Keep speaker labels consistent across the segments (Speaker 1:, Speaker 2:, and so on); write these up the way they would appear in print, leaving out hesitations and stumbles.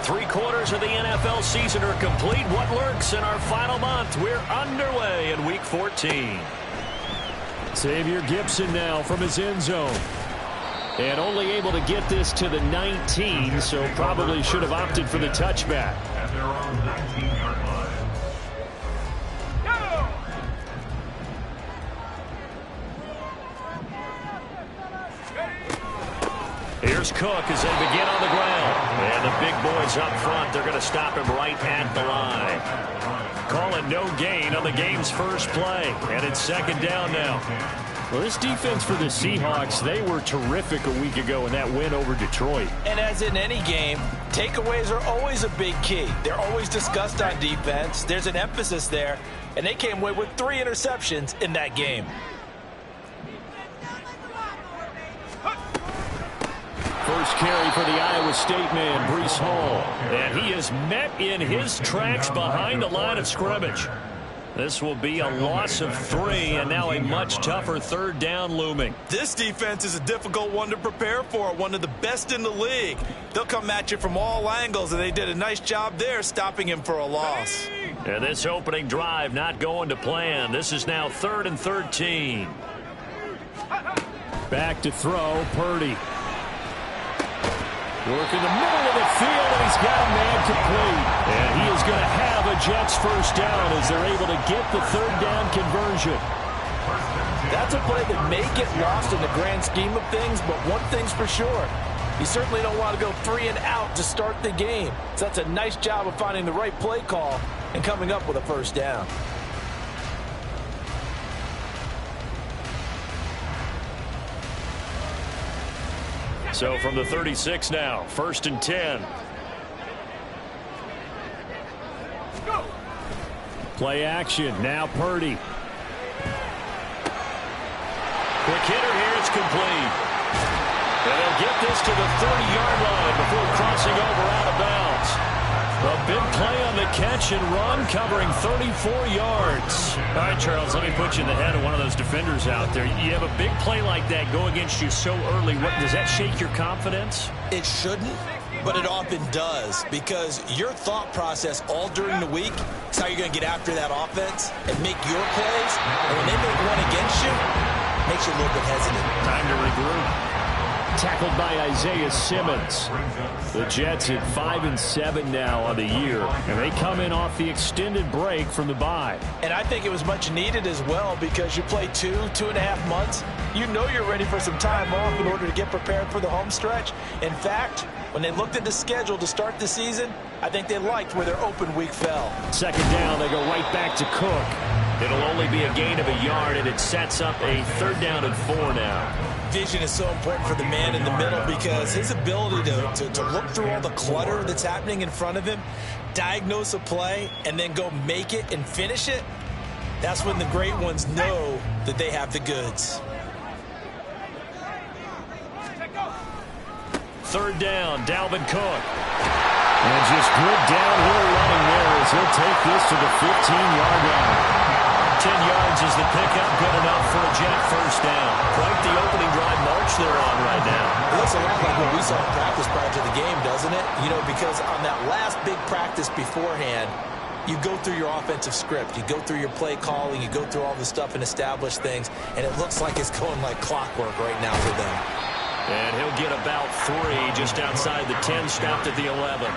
Speaker 1: Three-quarters of the NFL season are complete. What lurks in our final month? We're underway in Week 14.
Speaker 2: Xavier Gipson now from his end zone. And only able to get this to the 19, so probably should have opted for the touchback.
Speaker 3: At their own 19-yard line.
Speaker 1: Here's Cook as they begin on the ground. And the big boys up front, they're going to stop him right at the line. Calling no gain on the game's first play. And it's second down now.
Speaker 2: Well, this defense for the Seahawks, they were terrific a week ago in that win over Detroit.
Speaker 4: And as in any game, takeaways are always a big key. They're always discussed on defense. There's an emphasis there. And they came away with 3 interceptions in that game.
Speaker 2: First carry for the Iowa State man, Breece Hall. And he is met in his tracks behind the line of scrimmage. This will be a loss of 3, and now a much tougher third down looming.
Speaker 4: This defense is a difficult one to prepare for, one of the best in the league. They'll come at you from all angles, and they did a nice job there stopping him for a loss.
Speaker 1: And this opening drive not going to plan. This is now 3rd and 13.
Speaker 2: Back to throw, Purdy. Work in the middle of the field, and he's got a man complete. And he is going to have a Jets first down as they're able to get the third down conversion.
Speaker 4: That's a play that may get lost in the grand scheme of things, but one thing's for sure. You certainly don't want to go 3 and out to start the game. So that's a nice job of finding the right play call and coming up with a first down.
Speaker 1: So from the 36 now, 1st and 10.
Speaker 2: Play action, now Purdy.
Speaker 1: Quick hitter here, it's complete. And they'll get this to the 30-yard line before crossing over out of bounds. A big play on the catch and run, covering 34 yards.
Speaker 2: All right, Charles, let me put you in the head of one of those defenders out there. You have a big play like that go against you so early. What, does that shake your confidence?
Speaker 4: It shouldn't, but it often does, because your thought process all during the week is how you're going to get after that offense and make your plays. And when they make one against you, it makes you a little bit hesitant.
Speaker 2: Time to regroup. Tackled by Isaiah Simmons. The Jets at 5-7 now on the year, and they come in off the extended break from the bye.
Speaker 4: And I think it was much needed as well, because you play 2.5 months. You know you're ready for some time off in order to get prepared for the home stretch. In fact, when they looked at the schedule to start the season, I think they liked where their open week fell.
Speaker 2: Second down, they go right back to Cook.
Speaker 1: It'll only be a gain of a yard, and it sets up a 3rd down and 4 now.
Speaker 4: Vision is so important for the man in the middle, because his ability to look through all the clutter that's happening in front of him, diagnose a play, and then go make it and finish it, that's when the great ones know that they have the goods.
Speaker 1: 3rd down, Dalvin Cook.
Speaker 2: And just good downhill running there as he'll take this to the 15-yard line.
Speaker 1: 10 yards is the pickup, good enough for a Jet first down. Quite the opening drive march they're on right now.
Speaker 4: It looks a lot like what we saw in practice prior to the game, doesn't it? You know, because on that last big practice beforehand, you go through your offensive script, you go through your play calling, you go through all the stuff and establish things, and it looks like it's going like clockwork right now for them.
Speaker 1: And he'll get about 3 just outside the 10, stopped at the 11.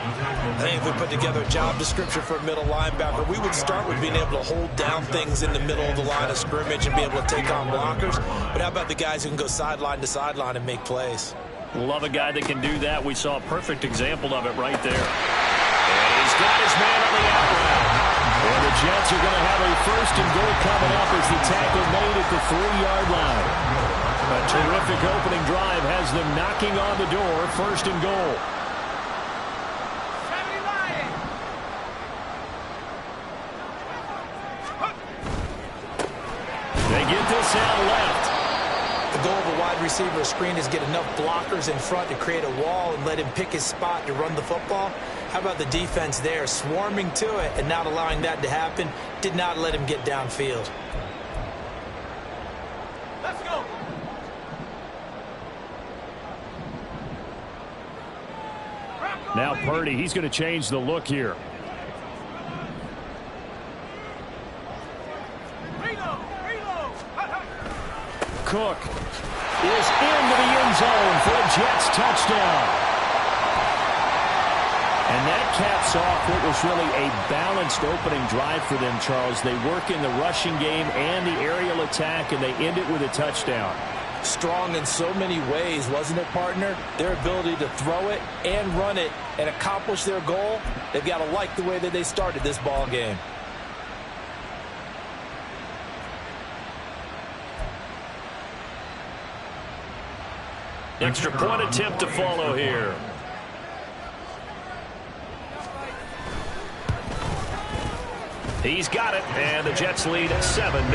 Speaker 4: I think if we put together a job description for a middle linebacker, we would start with being able to hold down things in the middle of the line of scrimmage and be able to take on blockers. But how about the guys who can go sideline to sideline and make plays?
Speaker 1: Love a guy that can do that. We saw a perfect example of it right there. And he's got his man on the out route.
Speaker 2: And the Jets are going to have a 1st and goal coming up as the tackle made at the 3-yard line. A terrific opening drive has them knocking on the door, 1st and goal. They get this out left.
Speaker 4: The goal of a wide receiver screen is get enough blockers in front to create a wall and let him pick his spot to run the football. How about the defense there, swarming to it and not allowing that to happen? Did not let him get downfield. Let's go.
Speaker 2: Now Purdy, he's going to change the look here. Cook is into the end zone for a Jets touchdown. And that caps off what was really a balanced opening drive for them, Charles. They work in the rushing game and the aerial attack, and they end it with a touchdown.
Speaker 4: Strong in so many ways, wasn't it, partner? Their ability to throw it and run it and accomplish their goal, they've got to like the way that they started this ball game.
Speaker 1: Extra point attempt to follow here. He's got it, and the Jets lead 7-0.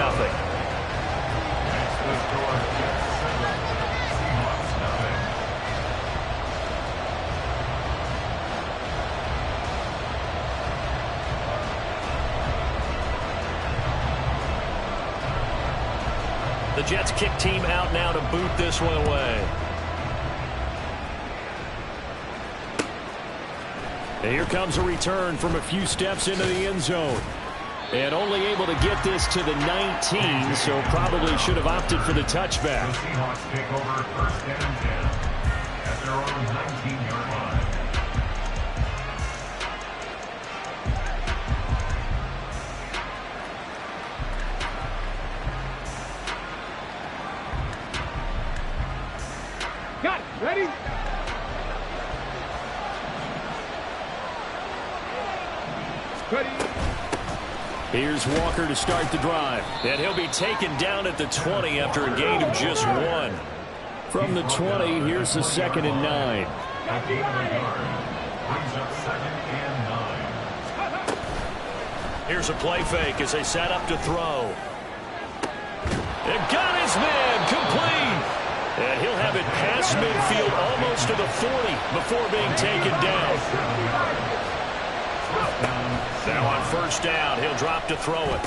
Speaker 1: The Jets kick team out now to boot this one away.
Speaker 2: And here comes a return from a few steps into the end zone. And only able to get this to the 19, so probably should have opted for the touchback.
Speaker 3: The Seahawks take over 1st and 10 at their own 19-yard line.
Speaker 5: Got it. Ready? Ready.
Speaker 2: Here's Walker to start the drive.
Speaker 1: And he'll be taken down at the 20 after a gain of just 1.
Speaker 2: From the 20, here's the 2nd and 9.
Speaker 3: A gain of a yard brings up 2nd and 9.
Speaker 1: Here's a play fake as they set up to throw. They've got his man complete. And he'll have it past midfield almost to the 40 before being taken down. Now on 1st down, he'll drop to throw it.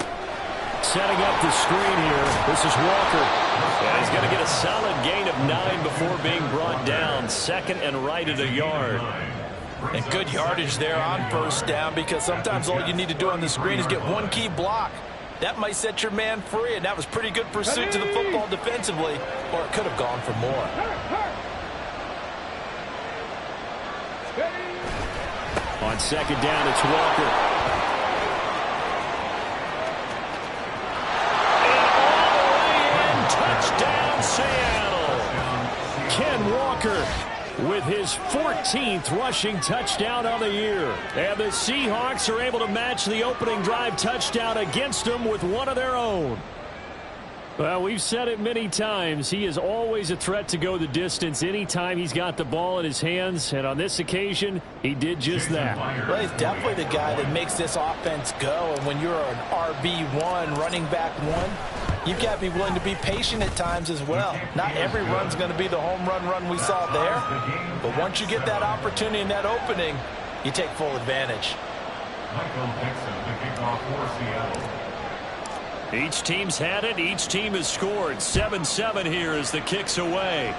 Speaker 2: Setting up the screen here. This is Walker.
Speaker 1: And he's going to get a solid gain of 9 before being brought down. 2nd and right at a yard.
Speaker 4: And good yardage there on 1st down, because sometimes all you need to do on the screen is get one key block. That might set your man free, and that was pretty good pursuit to the football defensively, or it could have gone for more.
Speaker 2: On 2nd down, it's Walker.
Speaker 1: Touchdown, Seattle.
Speaker 2: Ken Walker with his 14th rushing touchdown on the year. And the Seahawks are able to match the opening drive touchdown against them with one of their own. Well, we've said it many times. He is always a threat to go the distance anytime he's got the ball in his hands. And on this occasion, he did just that.
Speaker 4: Well, he's definitely the guy that makes this offense go. And when you're an RB1, running back 1, you've got to be willing to be patient at times as well. Not every run's going to be the home run we saw there. But once you get that opportunity and that opening, you take full advantage.
Speaker 3: Michael Dixon to kick off for Seattle.
Speaker 1: Each team's had it. Each team has scored. 7-7 here as the kick's away.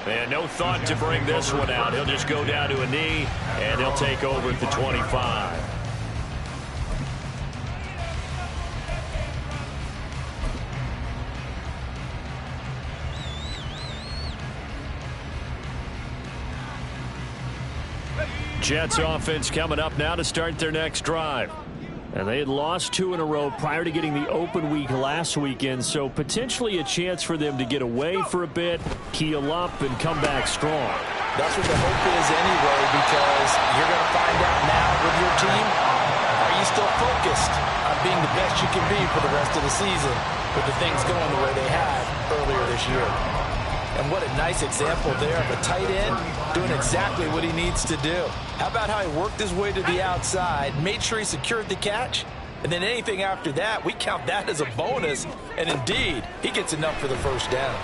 Speaker 1: And no thought to bring this one out. He'll just go down to a knee, and he'll take over at the 25. Jets offense coming up now to start their next drive. And they had lost 2 in a row prior to getting the open week last weekend, so potentially a chance for them to get away for a bit, heal up, and come back strong.
Speaker 4: That's what the hope is anyway, because you're going to find out now with your team, are you still focused on being the best you can be for the rest of the season with the things going the way they had earlier this year? And what a nice example there of a tight end doing exactly what he needs to do. How about how he worked his way to the outside, made sure he secured the catch, and then anything after that, we count that as a bonus. And indeed, he gets enough for the 1st down.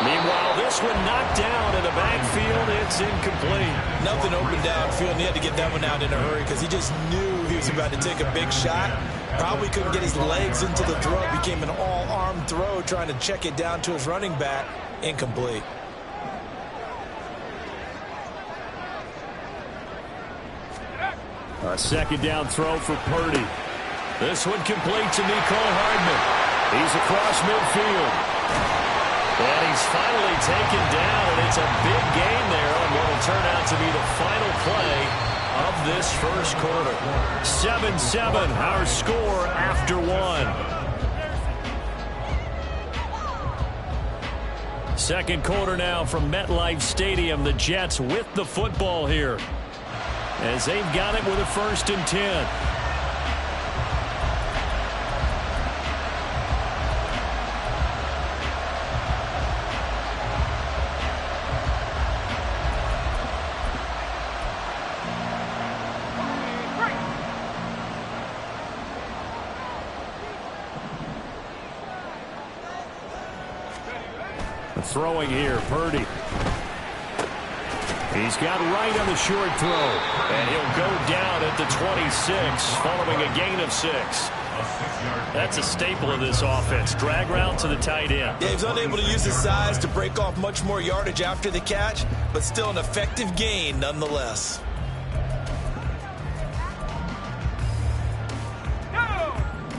Speaker 1: Meanwhile, this one knocked down in the backfield. It's incomplete.
Speaker 4: Nothing open downfield, and he had to get that one out in a hurry because he just knew he was about to take a big shot. Probably couldn't get his legs into the throw. Became an all-arm open throw, trying to check it down to his running back. Incomplete.
Speaker 2: A second down throw for Purdy. This one complete to Mecole Hardman. He's across midfield. And he's finally taken down, and it's a big gain there on what will turn out to be the final play of this first quarter. 7-7, our score after one. Second quarter now from MetLife Stadium. The Jets with the football here, as they've got it with a 1st and 10. Throwing here, Purdy. He's got right on the short throw, and he'll go down at the 26 following a gain of 6. That's a staple of this offense. Drag route to the tight end.
Speaker 4: Yeah, he's unable to use his size to break off much more yardage after the catch, but still an effective gain nonetheless.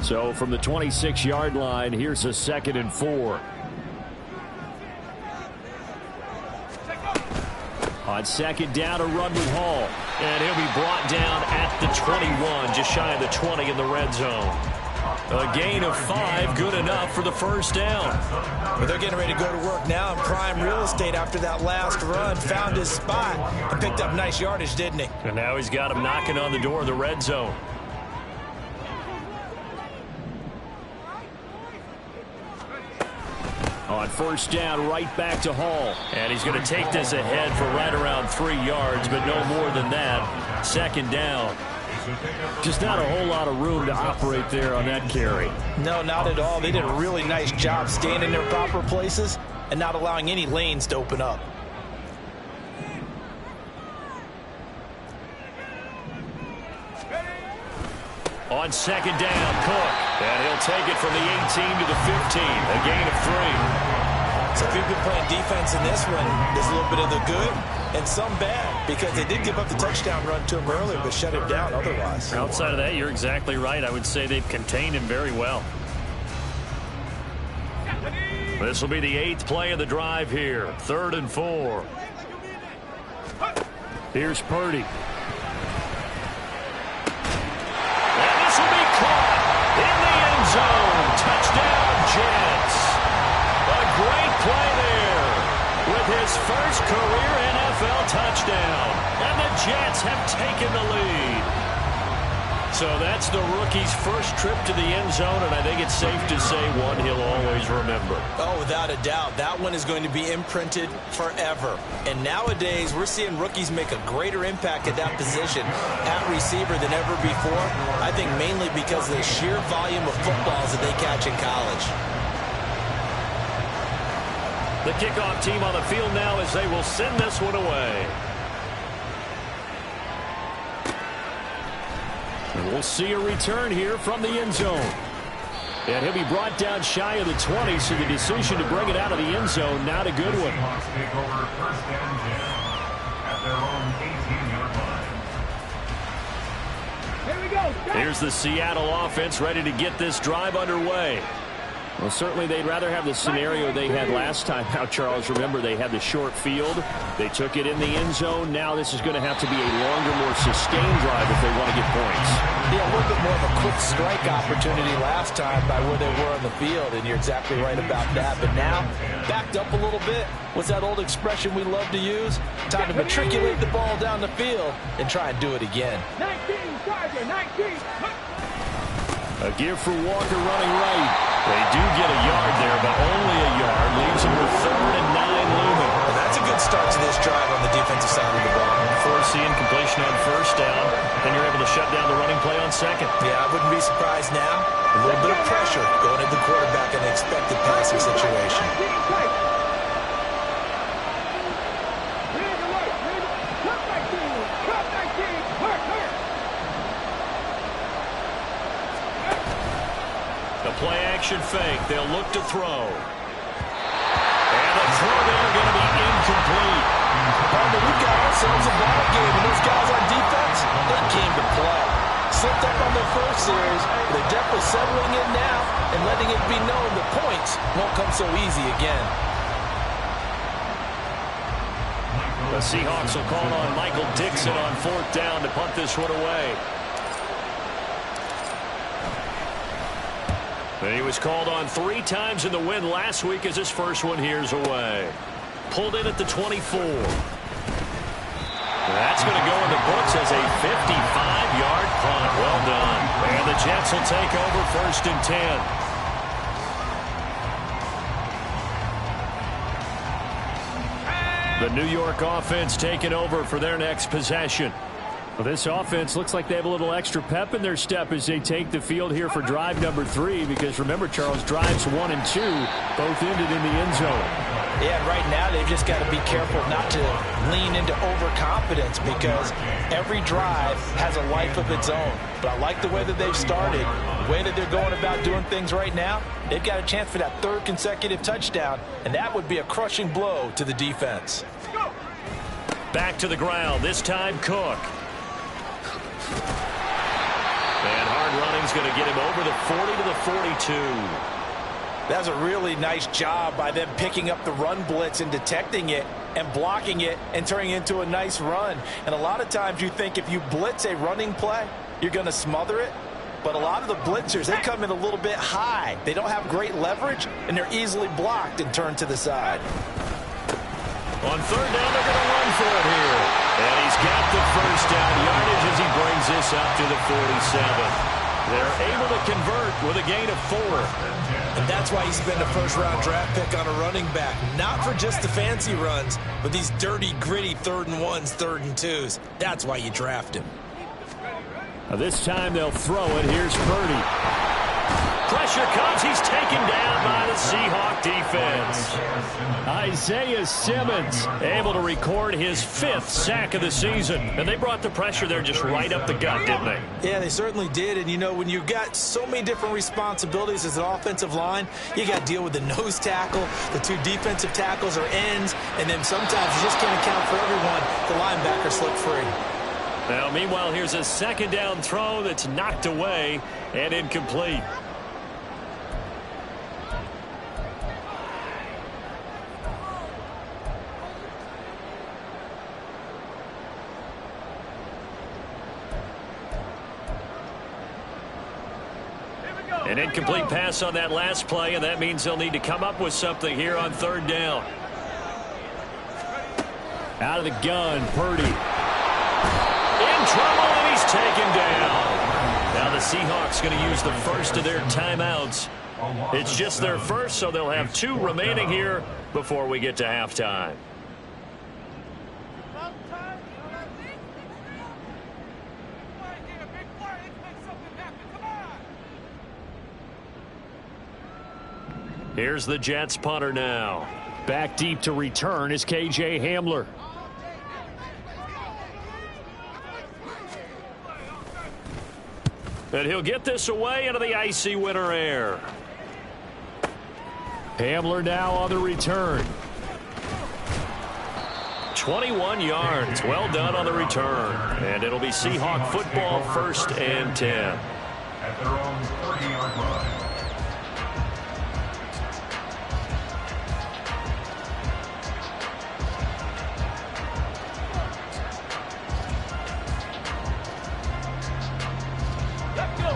Speaker 2: So from the 26-yard line, here's a 2nd and 4. On second down, a run with Hall. And he'll be brought down at the 21, just shy of the 20 in the red zone. A gain of 5, good enough for the first down.
Speaker 4: But they're getting ready to go to work now in prime real estate after that last run. Found his spot and picked up nice yardage, didn't he?
Speaker 2: And now he's got him knocking on the door of the red zone. On first down, right back to Hall. And he's going to take this ahead for right around 3 yards, but no more than that. Second down. Just not a whole lot of room to operate there on that carry.
Speaker 4: No, not at all. They did a really nice job staying in their proper places and not allowing any lanes to open up.
Speaker 2: On second down, Cook. And he'll take it from the 18 to the 15. A gain of 3.
Speaker 4: So if you've been playing defense in this one, there's a little bit of the good and some bad, because they did give up the touchdown run to him earlier, but shut him down otherwise.
Speaker 2: Outside of that, you're exactly right. I would say they've contained him very well. This will be the 8th play of the drive here. 3rd and 4. Here's Purdy. Zone. Touchdown, Jets. A great play there with his first career NFL touchdown. And the Jets have taken the lead. So that's the rookie's first trip to the end zone, and I think it's safe to say one he'll always remember.
Speaker 4: Oh, without a doubt. That one is going to be imprinted forever. And nowadays, we're seeing rookies make a greater impact at that position at receiver than ever before. I think mainly because of the sheer volume of footballs that they catch in college.
Speaker 2: The kickoff team on the field now as they will send this one away. And we'll see a return here from the end zone. And he'll be brought down shy of the 20, so the decision to bring it out of the end zone, not a good one.
Speaker 3: Take over 1st and 10 at their own 18-yard line.
Speaker 5: Here we go.
Speaker 2: Here's the Seattle offense ready to get this drive underway. Well, certainly they'd rather have the scenario they had last time out, Charles. Remember, they had the short field. They took it in the end zone. Now this is going to have to be a longer, more sustained drive if they want to get points.
Speaker 4: Yeah, a little bit more of a quick strike opportunity last time by where they were on the field, and you're exactly right about that. But now, backed up a little bit. What's that old expression we love to use? Time to matriculate the ball down the field and try and do it again.
Speaker 5: 19, Charger, 19.
Speaker 2: A give for Walker running right. They do get a yard there, but only a yard. Leaves them with 3rd and 9 looming.
Speaker 4: And that's a good start to this drive on the defensive side of the ball.
Speaker 2: Forcing completion on first down, then you're able to shut down the running play on second.
Speaker 4: Yeah, I wouldn't be surprised now. A little bit of pressure going at the quarterback in an expected passing situation.
Speaker 2: play-action fake. They'll look to throw. And the throw there going to be incomplete.
Speaker 4: But we've got ourselves a ball game, and those guys on defense, they came to play. Slipped up on their first series. They're definitely settling in now and letting it be known that points won't come so easy again.
Speaker 2: The Seahawks will call on Michael Dixon on 4th down to punt this one away. And he was called on 3 times in the win last week as his first one here's away. Pulled in at the 24. That's going to go in the books as a 55-yard punt. Well done. And the Jets will take over 1st and 10. The New York offense taking over for their next possession. Well, this offense looks like they have a little extra pep in their step as they take the field here for drive number 3. Because remember, Charles, drives 1 and 2 both ended in the end zone.
Speaker 4: Yeah, right now they've just got to be careful not to lean into overconfidence because every drive has a life of its own. But I like the way that they've started, the way that they're going about doing things right now. They've got a chance for that 3rd consecutive touchdown, and that would be a crushing blow to the defense.
Speaker 2: Back to the ground, this time Cook. And hard running's going to get him over the 40 to the 42.
Speaker 4: That was a really nice job by them picking up the run blitz and detecting it and blocking it and turning it into a nice run. And a lot of times you think if you blitz a running play, you're going to smother it. But a lot of the blitzers, they come in a little bit high. They don't have great leverage, and they're easily blocked and turned to the side.
Speaker 2: On 3rd down, they're going to run for it here. And he's got the 1st down yardage as he brings this up to the 47. They're able to convert with a gain of 4.
Speaker 4: And that's why you spend a 1st-round draft pick on a running back. Not for just the fancy runs, but these dirty, gritty 3rd and 1s, 3rd and 2s. That's why you draft him.
Speaker 2: Now this time they'll throw it. Here's Purdy. Pressure comes. He's taken down by the Seahawk defense. Isaiah Simmons able to record his 5th sack of the season. And they brought the pressure there just right up the gut, didn't they?
Speaker 4: Yeah, they certainly did. And, you know, when you've got so many different responsibilities as an offensive line, you got to deal with the nose tackle, the 2 defensive tackles or ends, and then sometimes you just can't account for everyone. The linebacker slipped free.
Speaker 2: Now, meanwhile, here's a 2nd down throw that's knocked away and incomplete. An incomplete pass on that last play, and that means they'll need to come up with something here on 3rd down. Out of the gun, Purdy. In trouble, and he's taken down. Now the Seahawks going to use the first of their timeouts. It's just their first, so they'll have 2 remaining here before we get to halftime. Here's the Jets punter now. Back deep to return is KJ Hamler. And he'll get this away into the icy winter air. Hamler now on the return. 21 yards. Well done on the return. And it'll be Seahawk football 1st and 10.
Speaker 3: At their own 30-yard line.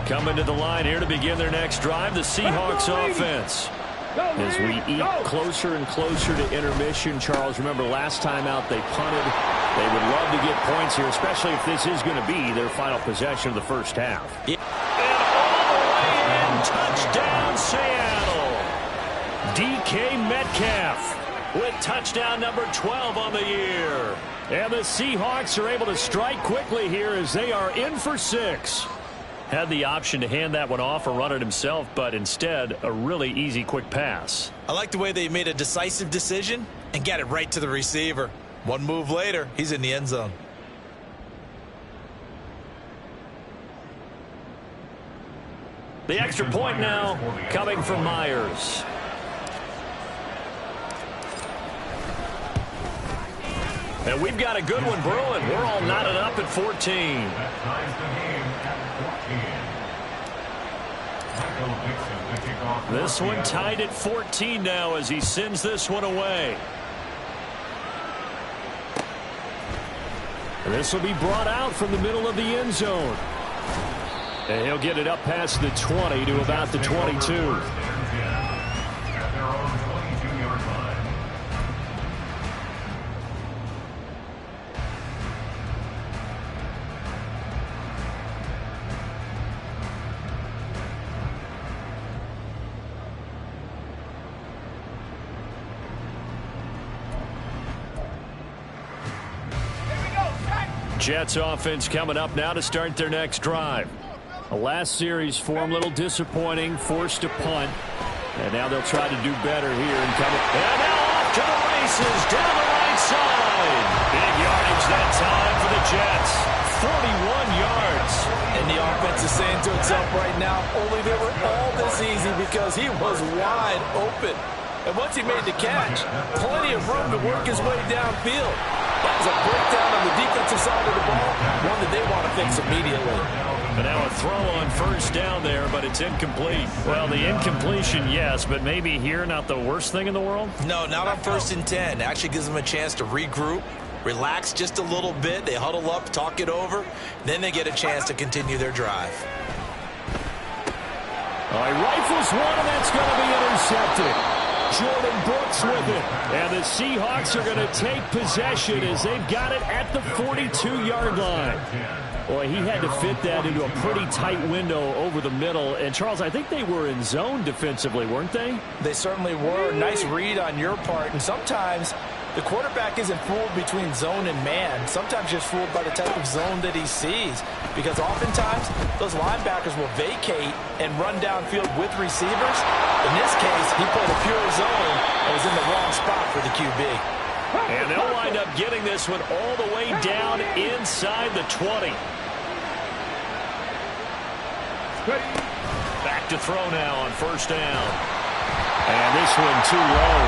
Speaker 2: Coming to the line here to begin their next drive, the Seahawks offense. As we eat closer and closer to intermission, Charles, remember last time out they punted. They would love to get points here, especially if this is going to be their final possession of the first half. And all the way in, touchdown Seattle. DK Metcalf with touchdown number 12 on the year. And the Seahawks are able to strike quickly here as they are in for 6. Had the option to hand that one off or run it himself, but instead a really easy quick pass.
Speaker 4: I like the way they made a decisive decision and got it right to the receiver. One move later, he's in the end zone.
Speaker 2: The extra point now coming from Myers. And we've got a good one brewing. We're all knotted up at 14.
Speaker 3: That ties the game at 14.
Speaker 2: This one tied at 14 now as he sends this one away. This will be brought out from the middle of the end zone. And he'll get it up past the 20 to about the 22.
Speaker 3: At their own 22-yard line.
Speaker 2: Jets offense coming up now to start their next drive. The last series form a little disappointing, forced to punt. And now they'll try to do better here. And now off to the races down the right side. Big yardage that time for the Jets. 41 yards.
Speaker 4: And the offense is saying to itself right now, only they were all this easy because he was wide open. And once he made the catch, plenty of room to work his way downfield. That was a breakdown on the defensive side of the ball, one that they want to fix immediately.
Speaker 2: But now a throw on first down there, but it's incomplete. Well, the incompletion, yes, but maybe here not the worst thing in the world?
Speaker 4: No, not on 1st and 10. Actually gives them a chance to regroup, relax just a little bit. They huddle up, talk it over. Then they get a chance to continue their drive.
Speaker 2: All right, rifles one, and that's going to be intercepted. Jordan Brooks with it. And the Seahawks are going to take possession as they've got it at the 42-yard line. Boy, he had to fit that into a pretty tight window over the middle. And, Charles, I think they were in zone defensively, weren't they?
Speaker 6: They certainly were. Nice read on your part. And sometimes the quarterback isn't fooled between zone and man. Sometimes just fooled by the type of zone that he sees. Because oftentimes, those linebackers will vacate and run downfield with receivers. In this case, he played a pure zone and was in the wrong spot for the QB.
Speaker 2: And they'll wind up getting this one all the way down inside the 20. Back to throw now on first down. And this one too low.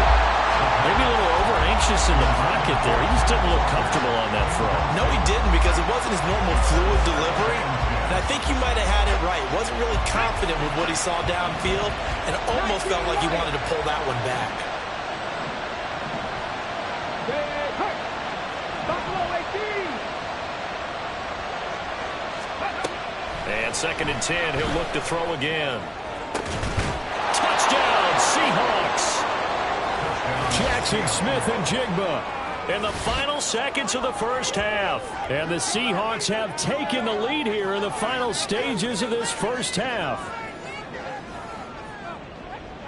Speaker 2: Maybe a little over-anxious in the pocket there. He just didn't look comfortable on that throw.
Speaker 4: No, he didn't, because it wasn't his normal fluid delivery. And I think you might have had it right. Wasn't really confident with what he saw downfield and almost felt like he wanted to pull that one back.
Speaker 2: And 2nd and 10, he'll look to throw again. Touchdown, Seahawks! Jackson Smith and Jigba in the final seconds of the first half. And the Seahawks have taken the lead here in the final stages of this first half.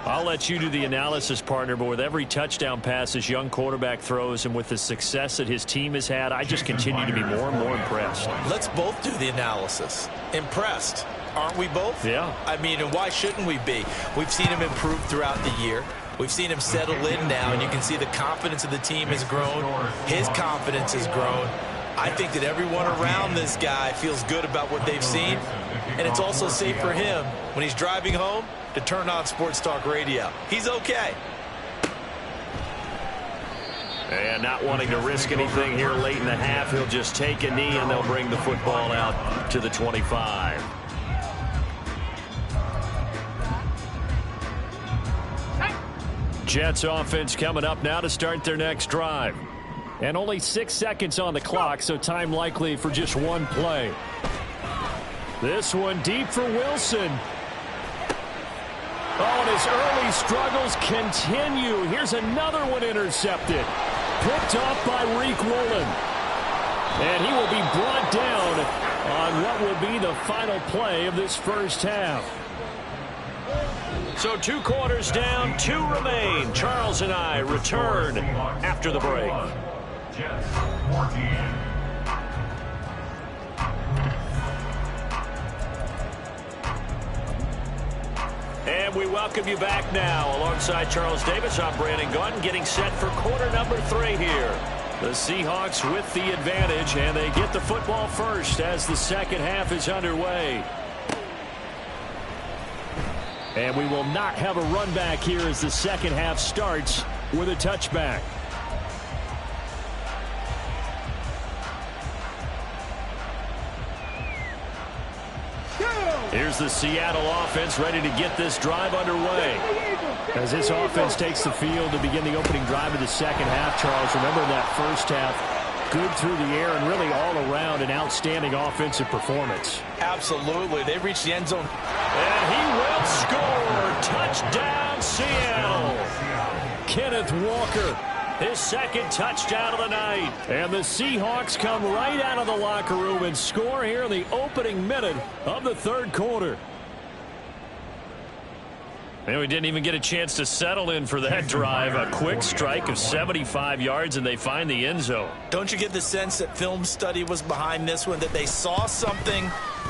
Speaker 2: I'll let you do the analysis, partner, but with every touchdown pass this young quarterback throws and with the success that his team has had, I just continue to be more and more impressed.
Speaker 4: Let's both do the analysis. Impressed, aren't we both?
Speaker 2: Yeah.
Speaker 4: I mean, and why shouldn't we be? We've seen him improve throughout the year. We've seen him settle in now, and you can see the confidence of the team has grown. His confidence has grown. I think that everyone around this guy feels good about what they've seen, and it's also safe for him when he's driving home to turn on Sports Talk Radio. He's okay.
Speaker 2: And not wanting to risk anything here late in the half, he'll just take a knee, and they'll bring the football out to the 25. Jets offense coming up now to start their next drive. And only 6 seconds on the clock, so time likely for just one play. This one deep for Wilson. Oh, and his early struggles continue. Here's another one intercepted. Picked off by Reek Woolen. And he will be brought down on what will be the final play of this first half. So 2 quarters down, 2 remain. Charles and I return after the break.
Speaker 3: Jets 14.
Speaker 2: And we welcome you back now. Alongside Charles Davis, I'm Brandon Gaudin, getting set for quarter number 3 here. The Seahawks with the advantage, and they get the football first as the second half is underway. And we will not have a run back here as the second half starts with a touchback. Here's the Seattle offense ready to get this drive underway. As this offense takes the field to begin the opening drive of the second half, Charles, remember in that first half, good through the air and really all around an outstanding offensive performance.
Speaker 6: Absolutely. They reached the end zone.
Speaker 2: And he will score. Touchdown, Seattle. Kenneth Walker, his second touchdown of the night. And the Seahawks come right out of the locker room and score here in the opening minute of the third quarter. And we didn't even get a chance to settle in for that drive. A quick strike of 75 yards, and they find the end zone.
Speaker 6: Don't you get the sense that film study was behind this one, that they saw something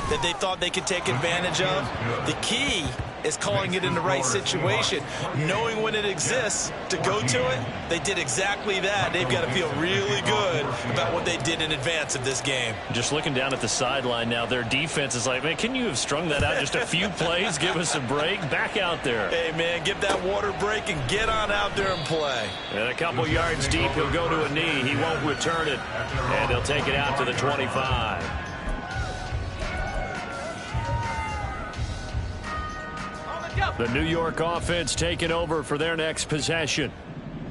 Speaker 6: that they thought they could take advantage of? The key is calling it in the right situation, knowing when it exists to go to it. They did exactly that. They've got to feel really good about what they did in advance of this game.
Speaker 2: Just looking down at the sideline now, their defense is like, man, can you have strung that out just a few plays? Give us a break. Back out there.
Speaker 6: Hey, man, give that water break and get on out there and play.
Speaker 2: And a couple yards deep, he'll go to a knee. He won't return it, and he'll take it out to the 25. The New York offense taking over for their next possession.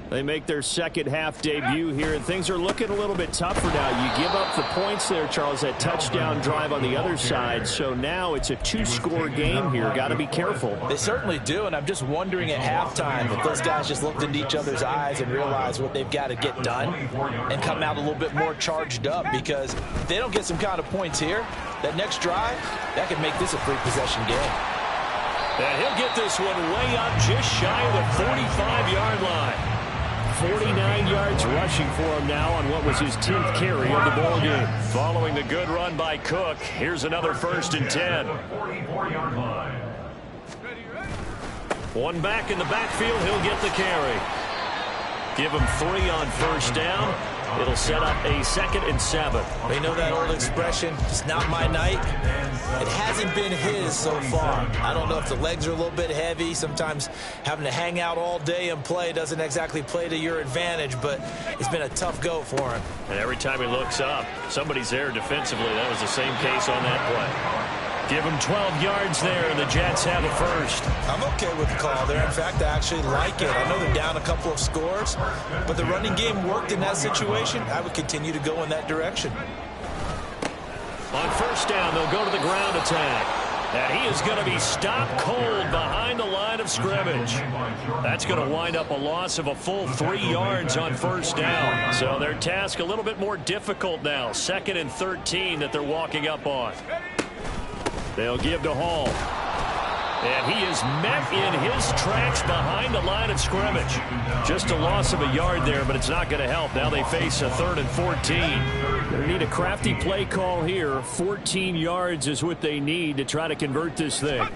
Speaker 2: They make their second half debut here, and things are looking a little bit tougher now. You give up the points there, Charles, that touchdown drive on the other side. So now it's a two-score game here. Got to be careful.
Speaker 6: They certainly do, and I'm just wondering at halftime if those guys just looked into each other's eyes and realized what they've got to get done and come out a little bit more charged up, because if they don't get some kind of points here, that next drive, that could make this a three-possession game.
Speaker 2: And he'll get this one way up just shy of the 45-yard line. 49 yards rushing for him now on what was his 10th carry of the ball game. Following the good run by Cook, here's another 1st and 10. One back in the backfield, he'll get the carry. Give him 3 on first down. It'll set up a 2nd and 7.
Speaker 6: They know that old expression, it's not my night. It hasn't been his so far. I don't know if the legs are a little bit heavy. Sometimes having to hang out all day and play doesn't exactly play to your advantage, but it's been a tough go for him.
Speaker 2: And every time he looks up, somebody's there defensively. That was the same case on that play. Give him 12 yards there, and the Jets have a first.
Speaker 6: I'm okay with the call there. In fact, I actually like it. I know they're down a couple of scores, but the running game worked in that situation. I would continue to go in that direction.
Speaker 2: On first down, they'll go to the ground attack. And he is going to be stopped cold behind the line of scrimmage. That's going to wind up a loss of a full 3 yards on first down. So their task a little bit more difficult now. 2nd and 13 that they're walking up on. They'll give to Hall. And he is met in his tracks behind the line of scrimmage. Just a loss of a yard there, but it's not going to help. Now they face a 3rd and 14. They need a crafty play call here. 14 yards is what they need to try to convert this thing.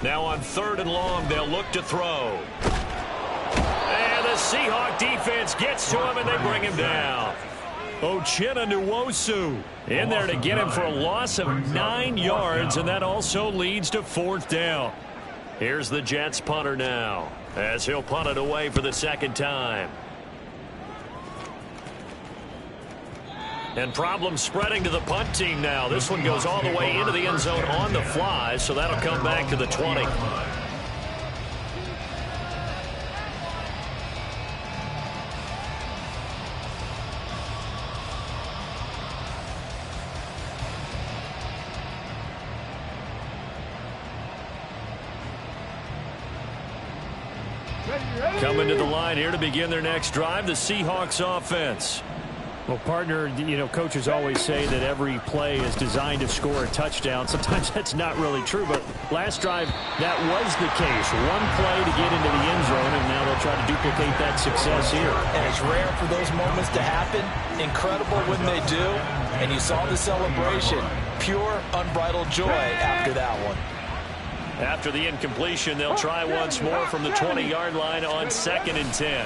Speaker 2: Now on 3rd and long, they'll look to throw. And the Seahawk defense gets to him, and they bring him down. Uchenna Nwosu in there to get him for a loss of 9 yards, and that also leads to 4th down. Here's the Jets punter now, as he'll punt it away for the 2nd time. And problems spreading to the punt team now. This one goes all the way into the end zone on the fly, so that'll come back to the 20. Coming to the line here to begin their next drive, the Seahawks offense. Well, partner, you know, coaches always say that every play is designed to score a touchdown. Sometimes that's not really true, but last drive, that was the case. One play to get into the end zone, and now they'll try to duplicate that success here.
Speaker 6: And it's rare for those moments to happen. Incredible when they do. And you saw the celebration. Pure, unbridled joy after that one.
Speaker 2: After the incompletion, they'll try once more from the 20-yard line on 2nd and 10.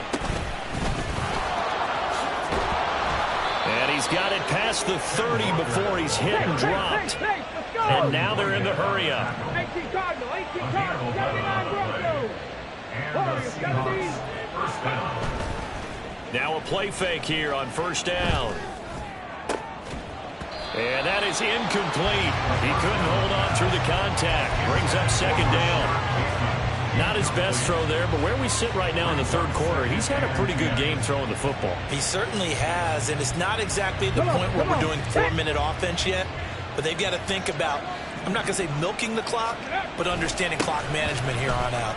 Speaker 2: And he's got it past the 30 before he's hit and dropped. And now they're in the hurry up.
Speaker 5: 18 Cardinal, 18 Cardinal,
Speaker 3: the Seahawks, first down.
Speaker 2: Now a play fake here on first down. And that is incomplete. He couldn't hold on through the contact. Brings up second down. Not his best throw there, but where we sit right now in the third quarter, he's had a pretty good game throwing the football.
Speaker 4: He certainly has, and it's not exactly the point where we're doing 4-minute offense yet, but they've got to think about, I'm not going to say milking the clock, but understanding clock management here on out.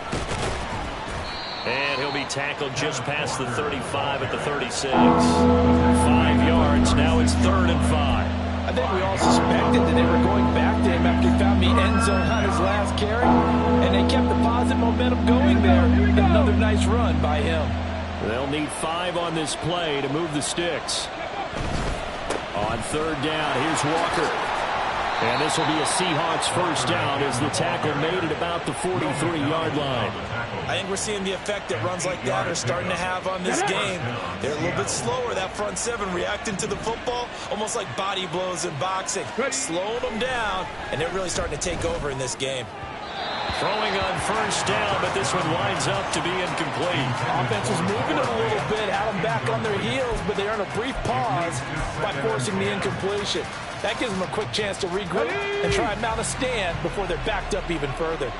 Speaker 2: And he'll be tackled just past the 35 at the 36. 5 yards. Now it's 3rd and 5.
Speaker 6: I think we all suspected that they were going back to him after he found the end zone on his last carry, and they kept the positive momentum going there. Another nice run by him.
Speaker 2: They'll need 5 on this play to move the sticks. On 3rd down, here's Walker. And this will be a Seahawks first down as the tackle made at about the 43-yard line.
Speaker 4: I think we're seeing the effect that runs like that are starting to have on this game. They're a little bit slower, that front seven, reacting to the football, almost like body blows in boxing. Slowing them down, and they're really starting to take over in this game.
Speaker 2: Throwing on first down, but this one winds up to be incomplete.
Speaker 6: Offense was moving it a little bit, had them back on their heels, but they earn a brief pause by forcing the incompletion. That gives them a quick chance to regroup and try and mount a stand before they're backed up even further.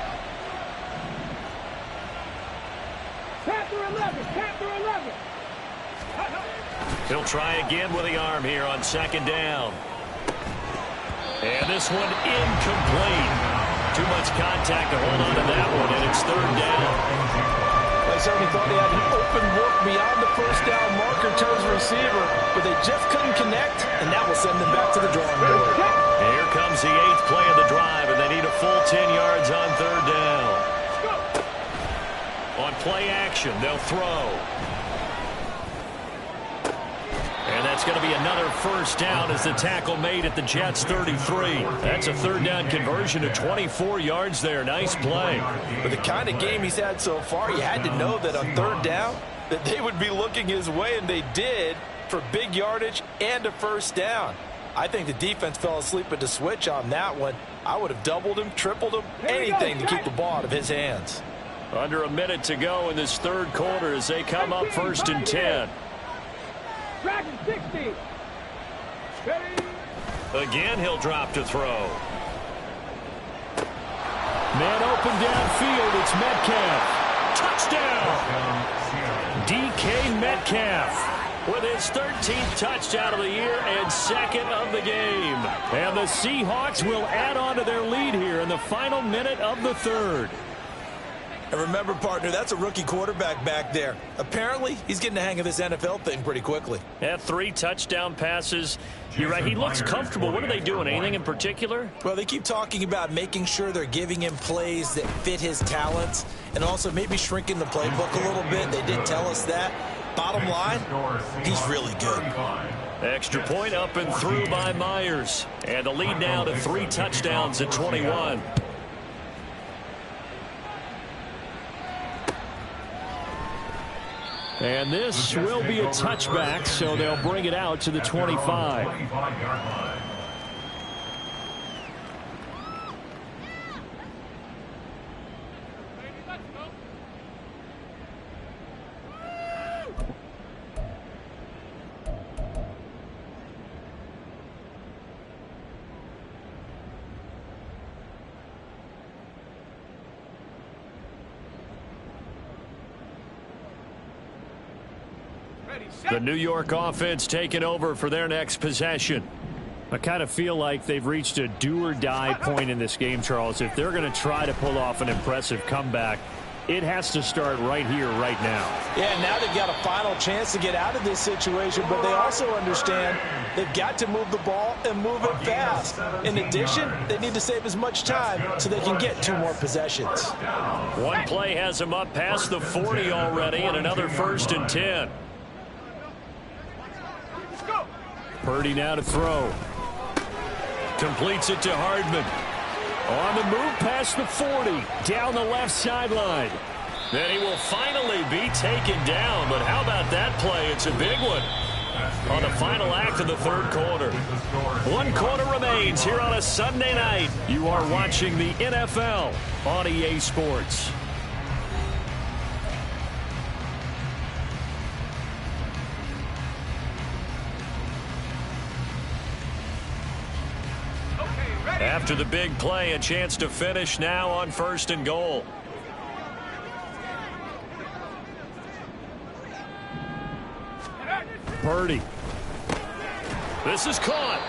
Speaker 5: Panther 11, Panther 11.
Speaker 2: He'll try again with the arm here on 2nd down. And this one incomplete. Too much contact to hold on to that one, and it's 3rd down.
Speaker 6: They certainly thought they had an open look beyond the first down marker towards the receiver, but they just couldn't connect, and that will send them back to the drawing board.
Speaker 2: And here comes the 8th play of the drive, and they need a full 10 yards on 3rd down. On play action, they'll throw. And that's going to be another first down as the tackle made at the Jets' 33. That's a 3rd down conversion to 24 yards there. Nice play.
Speaker 6: With the kind of game he's had so far, you had to know that on 3rd down that they would be looking his way, and they did, for big yardage and a first down. I think the defense fell asleep at the switch on that one. I would have doubled him, tripled him, anything to keep the ball out of his hands.
Speaker 2: Under a minute to go in this 3rd quarter as they come up 1st and 10.
Speaker 5: Dragon 60.
Speaker 2: Again, he'll drop to throw. Man open downfield, it's Metcalf. Touchdown! DK Metcalf with his 13th touchdown of the year and 2nd of the game. And the Seahawks will add on to their lead here in the final minute of the 3rd.
Speaker 4: And remember, partner, that's a rookie quarterback back there. Apparently, he's getting the hang of this NFL thing pretty quickly.
Speaker 2: Yeah, 3 touchdown passes. You're right, he looks comfortable. What are they doing? Anything in particular?
Speaker 4: Well, they keep talking about making sure they're giving him plays that fit his talents and also maybe shrinking the playbook a little bit. They did tell us that. Bottom line, he's really good.
Speaker 2: Extra point up and through by Myers. And the lead now to 3 touchdowns at 21. And this will be a touchback, so they'll bring it out to the 25. The New York offense taking over for their next possession. I kind of feel like they've reached a do-or-die point in this game, Charles. If they're going to try to pull off an impressive comeback, it has to start right here, right now.
Speaker 6: Yeah, now they've got a final chance to get out of this situation, but they also understand they've got to move the ball and move it fast. In addition, they need to save as much time so they can get 2 more possessions.
Speaker 2: One play has them up past the 40 already, and another 1st and 10. Purdy now to throw. Completes it to Hardman. On the move past the 40. Down the left sideline. Then he will finally be taken down. But how about that play? It's a big one. On the final act of the 3rd quarter. 1 quarter remains here on a Sunday night. You are watching the NFL on EA Sports. After the big play, a chance to finish now on 1st and goal. Purdy. This is caught.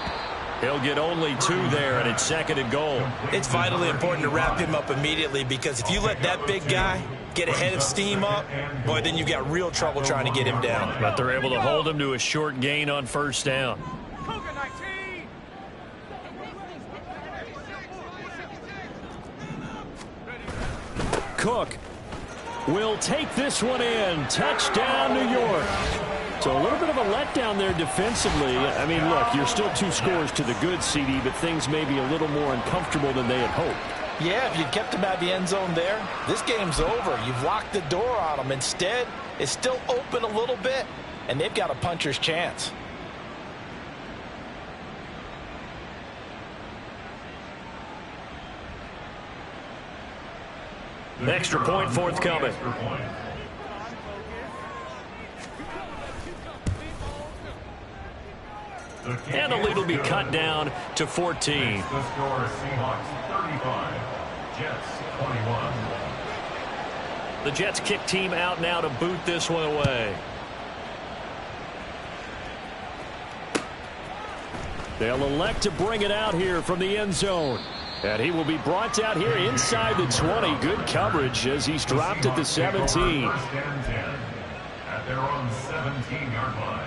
Speaker 2: He'll get only 2 there, and it's 2nd and goal.
Speaker 4: It's vitally important to wrap him up immediately, because if you let that big guy get ahead of steam up, boy, then you've got real trouble trying to get him down.
Speaker 2: But they're able to hold him to a short gain on 1st down. Cook will take this one in. Touchdown, New York. So a little bit of a letdown there defensively. I mean, look, you're still 2 scores to the good, CD, but things may be a little more uncomfortable than they had hoped.
Speaker 6: Yeah, if you kept him out of the end zone there, this game's over. You've locked the door on him. Instead, it's still open a little bit, and they've got a puncher's chance.
Speaker 2: Extra point forthcoming. And the lead will be cut down to 14.
Speaker 3: The score, Seahawks 35, Jets 21.
Speaker 2: The Jets kick team out now to boot this one away. They'll elect to bring it out here from the end zone. And he will be brought out here inside the 20. Good coverage as he's dropped at the 17.
Speaker 3: 1st and 10 at their own 17-yard line.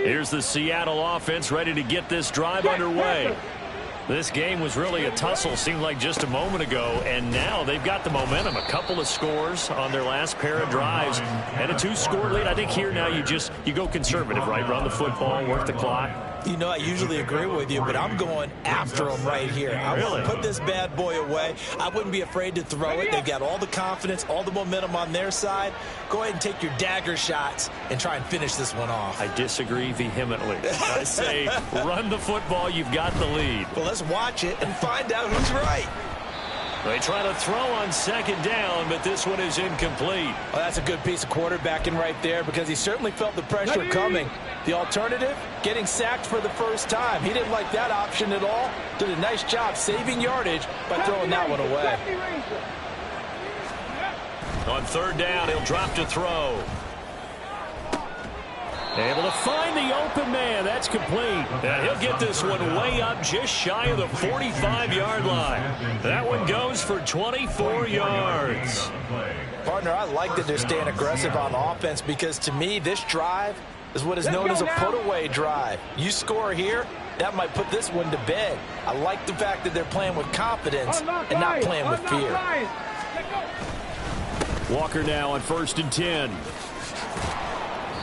Speaker 2: Here's the Seattle offense ready to get this drive underway. This game was really a tussle, seemed like just a moment ago, and now they've got the momentum. A couple of scores on their last pair of drives, and a 2-score lead. I think here now you go conservative, right? Run the football, work the clock.
Speaker 4: You know, I usually agree with you, but I'm going after him right here. I want to put this bad boy away. I wouldn't be afraid to throw it. They've got all the confidence, all the momentum on their side. Go ahead and take your dagger shots and try and finish this one off.
Speaker 2: I disagree vehemently. I say run the football. You've got the lead.
Speaker 4: Well, let's watch it and find out who's right.
Speaker 2: They try to throw on 2nd down, but this one is incomplete.
Speaker 6: Well, that's a good piece of quarterbacking right there, because he certainly felt the pressure coming. The alternative, getting sacked for the first time. He didn't like that option at all. Did a nice job saving yardage by throwing that one away.
Speaker 2: On 3rd down, he'll drop to throw. Able to find the open man. That's complete. And he'll get this one way up just shy of the 45-yard line. That one goes for 24 yards.
Speaker 6: Partner, I like that they're staying aggressive on offense, because to me, this drive is what is known as a put-away drive. You score here, that might put this one to bed. I like the fact that they're playing with confidence and not playing with fear.
Speaker 2: Walker now on 1st and 10.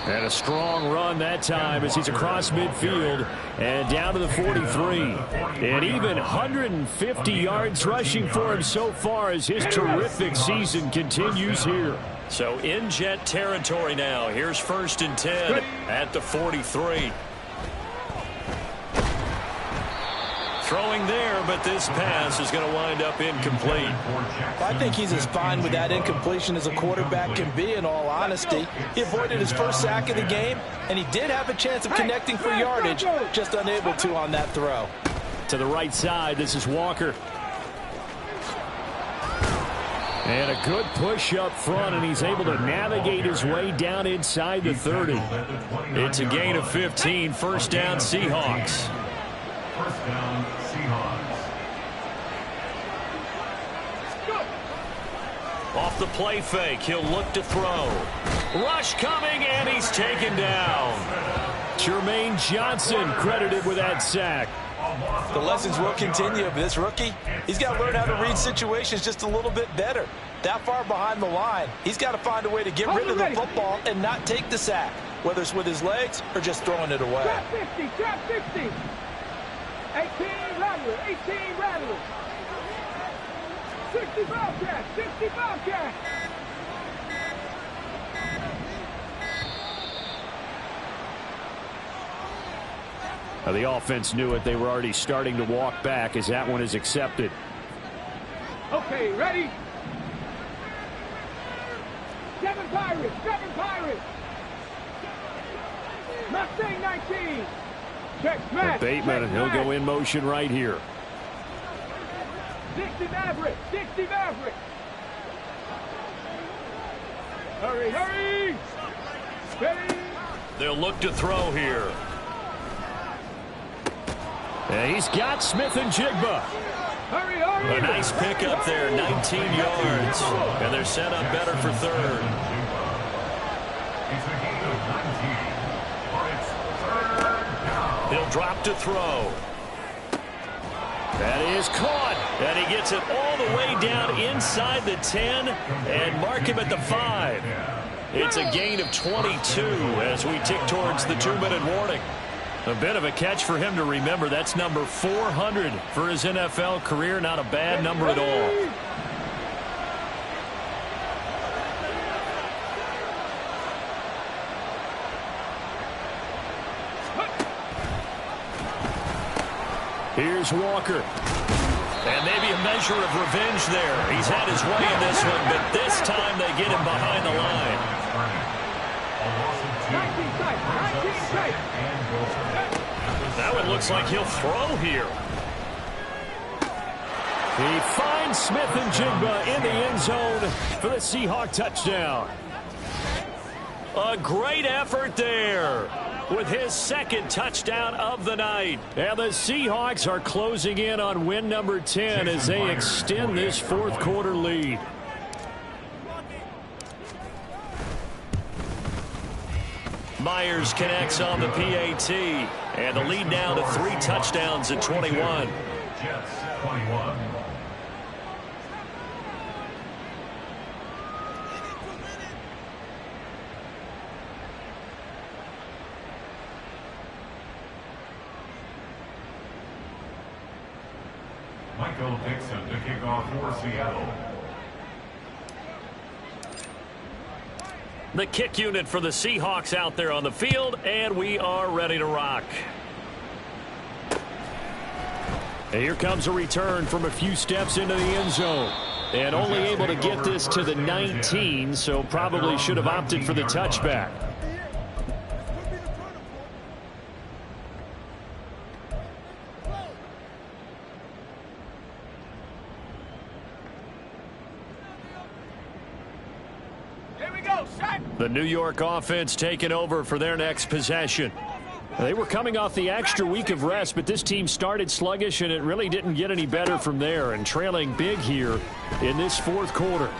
Speaker 2: And a strong run that time as he's across midfield and down to the 43. And even 150 yards rushing for him so far as his terrific season continues here. So in Jet territory now. Here's 1st and 10 at the 43. Throwing there, but this pass is going to wind up incomplete.
Speaker 6: I think he's as fine with that incompletion as a quarterback can be, in all honesty. He avoided his first sack of the game, and he did have a chance of connecting for yardage, just unable to on that throw.
Speaker 2: To the right side, this is Walker. And a good push up front, and he's able to navigate his way down inside the 30. It's a gain of 15, 1st down Seahawks.
Speaker 3: 1st down, Seahawks.
Speaker 2: Off the play fake, he'll look to throw. Rush coming, and he's taken down. Jermaine Johnson credited with that sack.
Speaker 6: The lessons will continue, but this rookie, he's got to learn how to read situations just a little bit better. That far behind the line, he's got to find a way to get rid of the football and not take the sack, whether it's with his legs or just throwing it away.
Speaker 5: Trap 50, trap 50. 18 Rattler, 18 Rattler. 60 Bobcat, 60 Bobcat.
Speaker 2: The offense knew it. They were already starting to walk back as that one is accepted.
Speaker 5: Okay, ready? Pirates. 7 Pirates. Mustang 19. Check smash.
Speaker 1: Bateman, and he'll go in motion right here.
Speaker 5: 60 Maverick. 60 Maverick. Hurry, hurry. Steady.
Speaker 2: They'll look to throw here.
Speaker 1: And he's got Smith and Jigba.
Speaker 5: Hurry, hurry.
Speaker 2: A nice pickup there, 19 yards. And they're set up better for third.
Speaker 3: It's a gain of 19. It's third down.
Speaker 2: He'll drop to throw. That is caught. And he gets it all the way down inside the 10 and mark him at the 5. It's a gain of 22 as we tick towards the 2-minute warning. A bit of a catch for him to remember. That's number 400 for his NFL career. Not a bad number at all.
Speaker 1: Here's Walker.
Speaker 2: And maybe a measure of revenge there. He's had his way in this one, but this time they get him behind the line.
Speaker 5: 19 sight. 19 sight.
Speaker 2: That one looks like he'll throw here.
Speaker 1: He finds Smith and Jigba in the end zone for the Seahawk touchdown.
Speaker 2: A great effort there with his second touchdown of the night.
Speaker 1: And the Seahawks are closing in on win number 10 as they extend this fourth quarter lead.
Speaker 2: Myers connects on the PAT, and the lead now to 3 touchdowns at 21.
Speaker 3: Jets 21. Michael Dixon to kick off for Seattle.
Speaker 2: The kick unit for the Seahawks out there on the field, and we are ready to rock.
Speaker 1: And here comes a return from a few steps into the end zone. And only able to get this to the 19, so probably should have opted for the touchback. The New York offense taking over for their next possession. They were coming off the extra week of rest, but this team started sluggish, and it really didn't get any better from there, and trailing big here in this fourth quarter.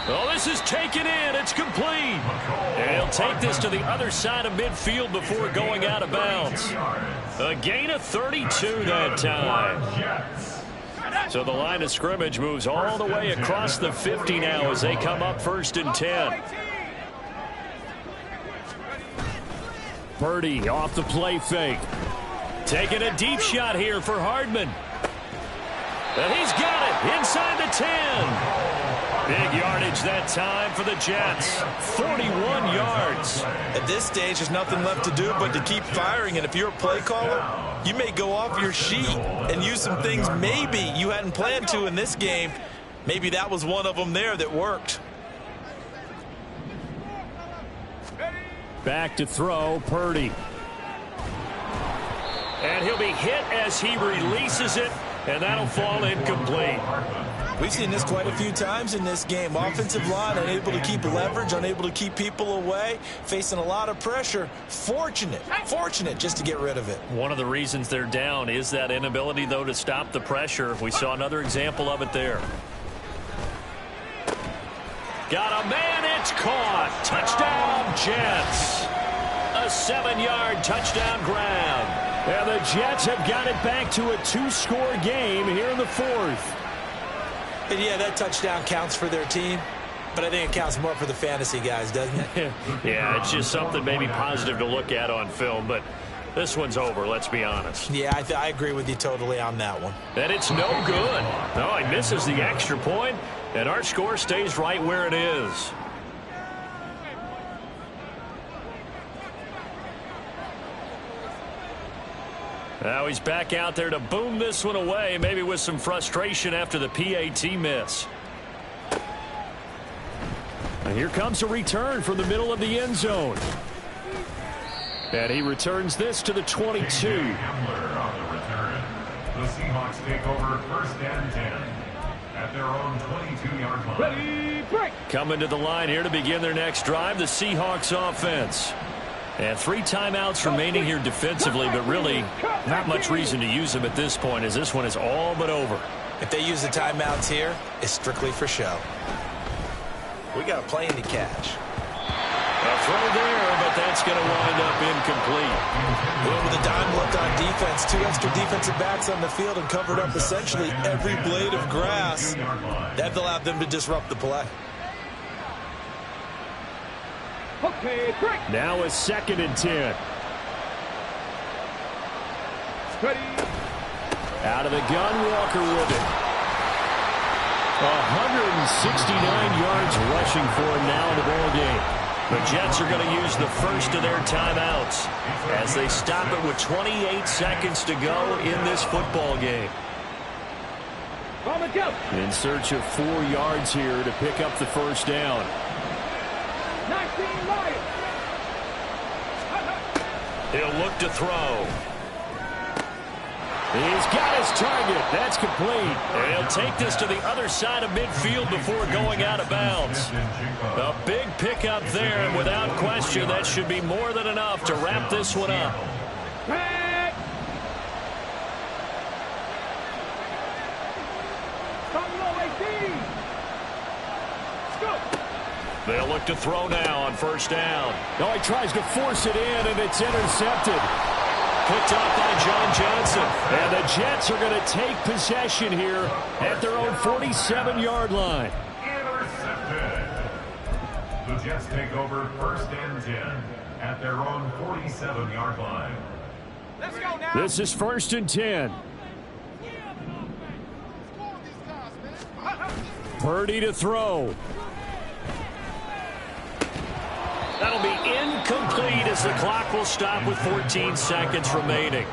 Speaker 2: Oh, this is taken in. It's complete. And he'll take this to the other side of midfield before going out of bounds. A gain of 32 that time. So the line of scrimmage moves all the way across the 50 now as they come up 1st and 10.
Speaker 1: Purdy off the play fake.
Speaker 2: Taking a deep shot here for Hardman. And he's got it inside the 10. Big yardage that time for the Jets. 41 yards.
Speaker 4: At this stage, there's nothing left to do but to keep firing. And if you're a play caller, you may go off your sheet and use some things maybe you hadn't planned to in this game. Maybe that was one of them there that worked.
Speaker 1: Back to throw, Purdy.
Speaker 2: And he'll be hit as he releases it, and that'll fall incomplete.
Speaker 4: We've seen this quite a few times in this game. Offensive line unable to keep leverage, unable to keep people away, facing a lot of pressure. Fortunate just to get rid of it.
Speaker 2: One of the reasons they're down is that inability, though, to stop the pressure. We saw another example of it there. Got a man, it's caught. Touchdown, Jets. A 7-yard touchdown grab.
Speaker 1: And the Jets have got it back to a 2-score game here in the fourth.
Speaker 4: And yeah, that touchdown counts for their team, but I think it counts more for the fantasy guys, doesn't it?
Speaker 2: Yeah, it's just something maybe positive to look at on film, but this one's over, let's be honest.
Speaker 4: Yeah, I agree with you totally on that one.
Speaker 2: And it's no good. No, he misses the extra point, and our score stays right where it is. Now he's back out there to boom this one away, maybe with some frustration after the PAT miss. And here comes a return from the middle of the end zone. And he returns this to the 22.
Speaker 3: Hamler on the return. The Seahawks take over 1st and 10 at their own 22-yard line.
Speaker 5: Ready, break.
Speaker 2: Coming to the line here to begin their next drive, the Seahawks offense. And 3 timeouts remaining here defensively, but really not much reason to use them at this point, as this one is all but over.
Speaker 4: If they use the timeouts here, it's strictly for show. We got a plane to catch.
Speaker 2: A throw there, but that's going to wind up incomplete.
Speaker 4: Well, with a dime left on defense, 2 extra defensive backs on the field and covered up essentially every blade of grass. That allowed them to disrupt the play.
Speaker 5: Okay, break.
Speaker 2: Now a 2nd and 10.
Speaker 5: Ready.
Speaker 2: Out of the gun, Walker with it. 169 yards rushing for him now in the ball game. The Jets are going to use the first of their timeouts as they stop it with 28 seconds to go in this football game.
Speaker 5: On the jump.
Speaker 2: In search of 4 yards here to pick up the first down.
Speaker 5: 19 Lions.
Speaker 2: He'll look to throw. He's got his target. That's complete. And he'll take this to the other side of midfield before going out of bounds. A big pickup there, and without question, that should be more than enough to wrap this one up.
Speaker 5: Break. Come low, 18. Go.
Speaker 2: They'll look to throw now on first down. No, he tries to force it in, and it's intercepted. Picked off by John Johnson. And the Jets are going to take possession here at their own 47-yard line.
Speaker 3: Intercepted. The Jets take over 1st and 10 at their own 47-yard line.
Speaker 5: Let's go now.
Speaker 2: This is 1st and 10. Purdy to throw. That'll be incomplete as the clock will stop with 14 seconds remaining.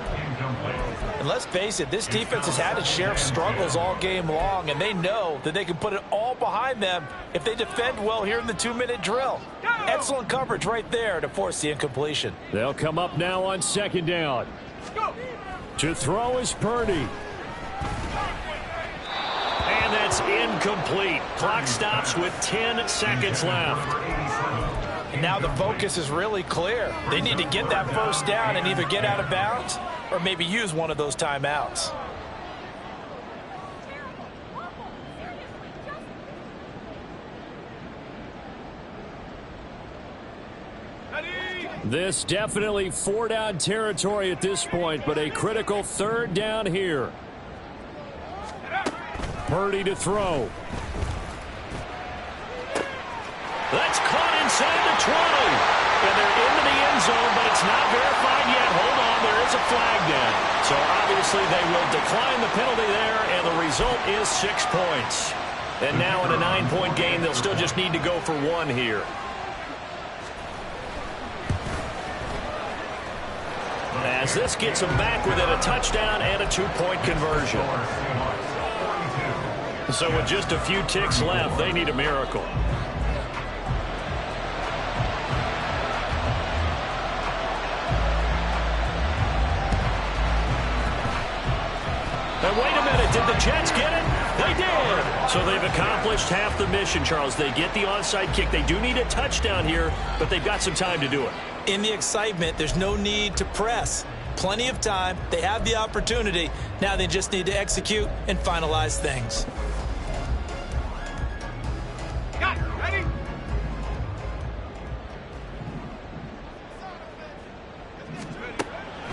Speaker 6: And let's face it, this defense has had its share of struggles all game long, and they know that they can put it all behind them if they defend well here in the 2-minute drill. Excellent coverage right there to force the incompletion.
Speaker 2: They'll come up now on 2nd down.
Speaker 5: Go.
Speaker 2: To throw is Purdy. And that's incomplete. Clock stops with 10 seconds left.
Speaker 6: And now the focus is really clear. They need to get that first down and either get out of bounds or maybe use one of those timeouts.
Speaker 2: This definitely 4-down territory at this point, but a critical 3rd down here. Purdy to throw. That's caught inside the 20. And they're into the end zone, but it's not verified yet. Hold on, there is a flag down. So obviously they will decline the penalty there, and the result is 6 points. And now in a 9-point game, they'll still just need to go for 1 here. As this gets them back within a touchdown and a 2-point conversion. So with just a few ticks left, they need a miracle. And wait a minute, did the Jets get it? They did! So they've accomplished half the mission, Charles. They get the onside kick. They do need a touchdown here, but they've got some time to do it.
Speaker 4: In the excitement, there's no need to press. Plenty of time. They have the opportunity. Now they just need to execute and finalize things.
Speaker 5: Got it. Ready.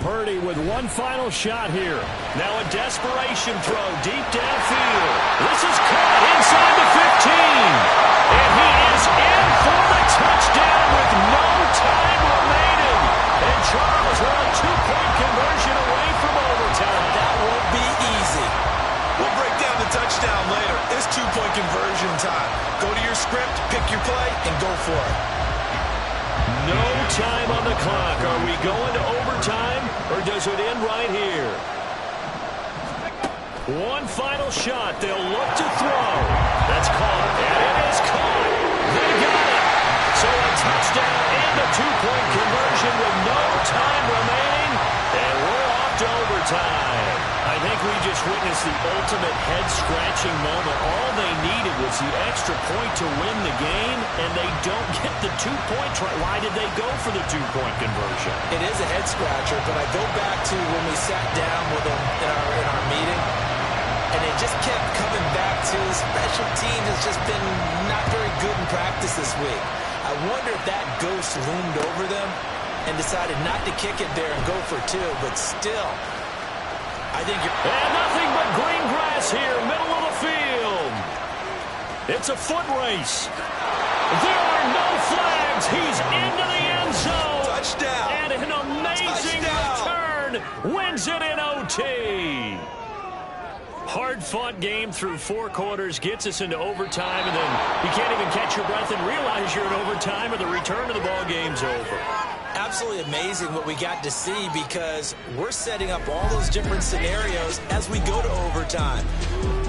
Speaker 2: Purdy with one final shot here. Now a desperation throw deep downfield. This is caught inside the 15. And he is in for the touchdown with no time remaining. And Charles, we're a 2-point conversion away from overtime.
Speaker 4: That won't be easy.
Speaker 7: We'll break down the touchdown later. It's 2-point conversion time. Go to your script, pick your play, and go for it.
Speaker 2: No time on the clock. Are we going to overtime, or does it end right here? One final shot. They'll look to throw. That's caught, and it is caught. They got it. a touchdown and a two-point conversion with no time remaining. And we're off to overtime. I think we just witnessed the ultimate head-scratching moment. All they needed was the extra point to win the game, and they don't get the two-point try. Why did they go for the two-point conversion?
Speaker 4: It is a head-scratcher, but I go back to when we sat down with them in our meeting, and it just kept coming back to special teams has just been not very good in practice this week. I wonder if that ghost loomed over them and decided not to kick it there and go for two, but still, I think you're...
Speaker 2: And nothing but green grass here, middle of the field. It's a foot race. There are no flags. He's into the end zone.
Speaker 7: Touchdown.
Speaker 2: And an amazing return wins it in OT. Hard-fought game through 4 quarters, gets us into overtime, and then you can't even catch your breath and realize you're in overtime, and the return of the ball game's over.
Speaker 4: Absolutely amazing what we got to see, because we're setting up all those different scenarios as we go to overtime.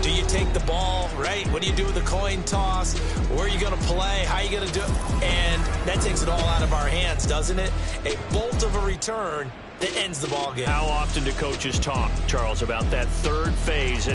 Speaker 4: Do you take the ball, right? What do you do with the coin toss? Where are you going to play? How are you going to do it? And that takes it all out of our hands, doesn't it? A bolt of a return that ends the ball game.
Speaker 2: How often do coaches talk, Charles, about that third phase?